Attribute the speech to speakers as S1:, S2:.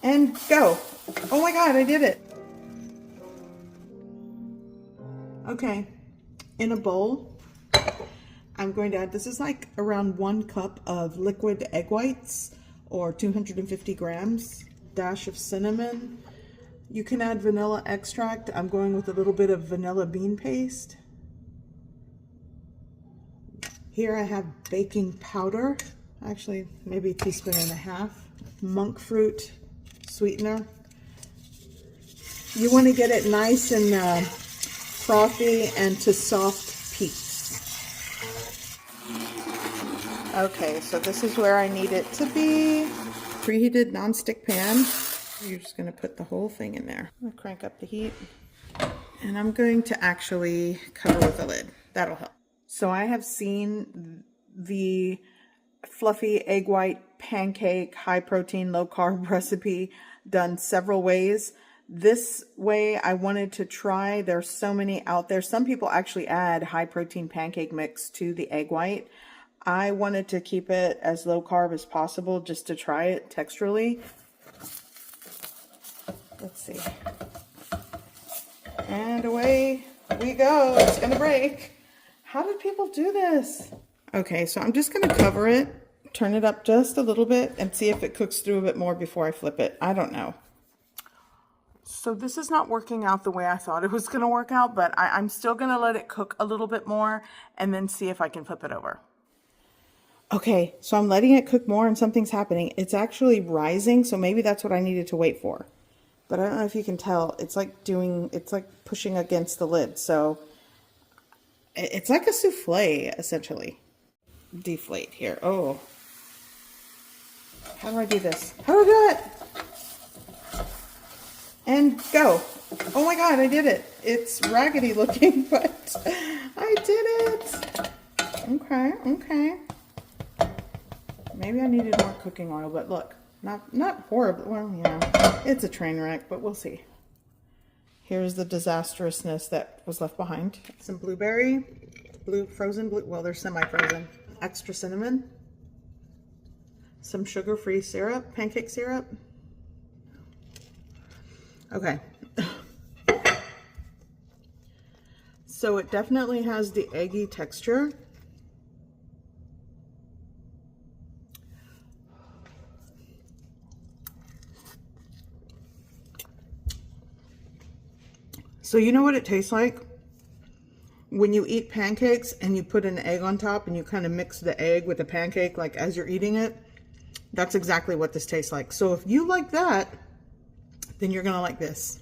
S1: and go. Oh my God, I did it. Okay, in a bowl, I'm going to add, this is like around 1 cup of liquid egg whites or 250 grams, dash of cinnamon. You can add vanilla extract. I'm going with a little bit of vanilla bean paste. Here I have baking powder, actually maybe a teaspoon and a half, monk fruit sweetener. You want to get it nice and frothy and to soft peaks. Okay, so this is where I need it to be. Preheated nonstick pan. You're just going to put the whole thing in there. I'm going to crank up the heat. And I'm going to actually cover with a lid. That'll help. So I have seen the fluffy egg white pancake, high protein, low carb recipe done several ways. This way I wanted to try. There's so many out there. Some people actually add high protein pancake mix to the egg white. I wanted to keep it as low carb as possible just to try it texturally. Let's see. And away we go. It's gonna break. How did people do this? Okay, so I'm just gonna cover it, turn it up just a little bit, and see if it cooks through a bit more before I flip it. I don't know. So this is not working out the way I thought it was gonna work out, but I'm still gonna let it cook a little bit more and then see if I can flip it over. Okay, so I'm letting it cook more and something's happening. It's actually rising, so maybe that's what I needed to wait for. But I don't know if you can tell, it's like pushing against the lid. So it's like a souffle, essentially. Deflate here. Oh. How do I do this? How do I do it? And go. Oh my God, I did it. It's raggedy looking, but I did it. Okay, okay. Maybe I needed more cooking oil, but look. Not horrible. Well, yeah, it's a train wreck, but we'll see. Here's the disastrousness that was left behind. Some blueberry, frozen blue. Well, they're semi-frozen. Extra cinnamon. Some sugar-free syrup, pancake syrup. Okay. So it definitely has the eggy texture. So you know what it tastes like? When you eat pancakes and you put an egg on top and you kind of mix the egg with the pancake like as you're eating it, that's exactly what this tastes like. So if you like that, then you're gonna like this.